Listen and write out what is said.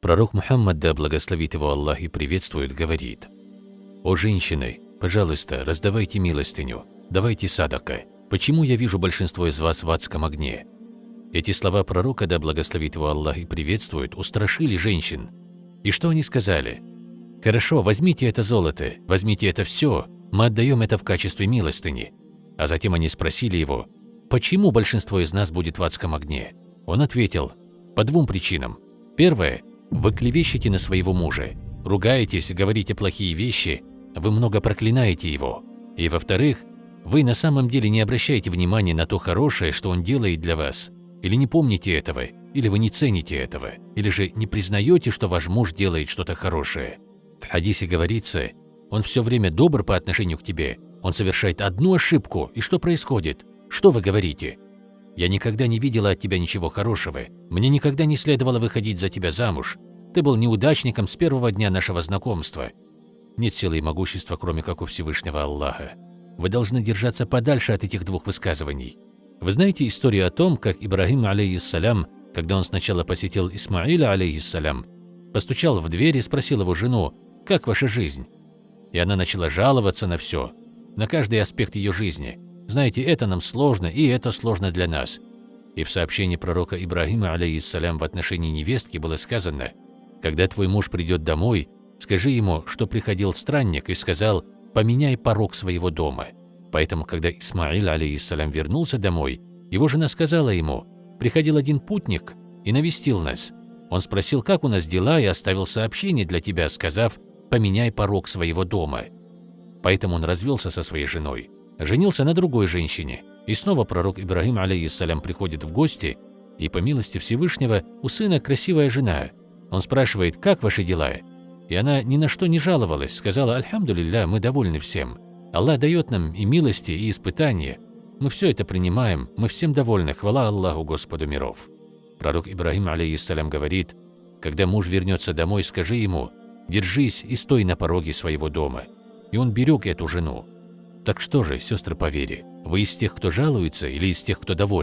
Пророк Мухаммад, да благословит его Аллах и приветствует, говорит: «О женщины, пожалуйста, раздавайте милостыню, давайте садака. Почему я вижу большинство из вас в адском огне?» Эти слова пророка, да благословит его Аллах и приветствует, устрашили женщин. И что они сказали? «Хорошо, возьмите это золото, возьмите это все, мы отдаем это в качестве милостыни». А затем они спросили его: «Почему большинство из нас будет в адском огне?» Он ответил: «По двум причинам. Первое: вы клевещете на своего мужа, ругаетесь, говорите плохие вещи, вы много проклинаете его. И во-вторых, вы на самом деле не обращаете внимания на то хорошее, что он делает для вас, или не помните этого, или вы не цените этого, или же не признаете, что ваш муж делает что-то хорошее. В хадисе говорится: он все время добр по отношению к тебе, он совершает одну ошибку, и что происходит? Что вы говорите? Я никогда не видела от тебя ничего хорошего, мне никогда не следовало выходить за тебя замуж, ты был неудачником с первого дня нашего знакомства. Нет силы и могущества, кроме как у Всевышнего Аллаха. Вы должны держаться подальше от этих двух высказываний. Вы знаете историю о том, как Ибрахим, алейхиссалям, когда он сначала посетил Исмаиля, алейхиссалям, постучал в дверь и спросил его жену: «Как ваша жизнь?» И она начала жаловаться на все, на каждый аспект ее жизни. Знаете, это нам сложно, и это сложно для нас. И в сообщении пророка Ибрахима, алейхиссалям, в отношении невестки было сказано: «Когда твой муж придет домой, скажи ему, что приходил странник и сказал: поменяй порог своего дома». Поэтому, когда Исмаиль, алейхиссалям, вернулся домой, его жена сказала ему: «Приходил один путник и навестил нас. Он спросил, как у нас дела, и оставил сообщение для тебя, сказав: поменяй порог своего дома». Поэтому он развелся со своей женой, женился на другой женщине, и снова пророк Ибрахим, алейхиссалям, приходит в гости, и по милости Всевышнего у сына красивая жена. Он спрашивает: «Как ваши дела?» И она ни на что не жаловалась, сказала: «Альхамдулилля, мы довольны всем. Аллах дает нам и милости, и испытания. Мы все это принимаем, мы всем довольны, хвала Аллаху, Господу миров». Пророк Ибрахим, алейхиссалям, говорит: «Когда муж вернется домой, скажи ему: держись и стой на пороге своего дома». И он берег эту жену. Так что же, сестры по вере, вы из тех, кто жалуется, или из тех, кто доволен?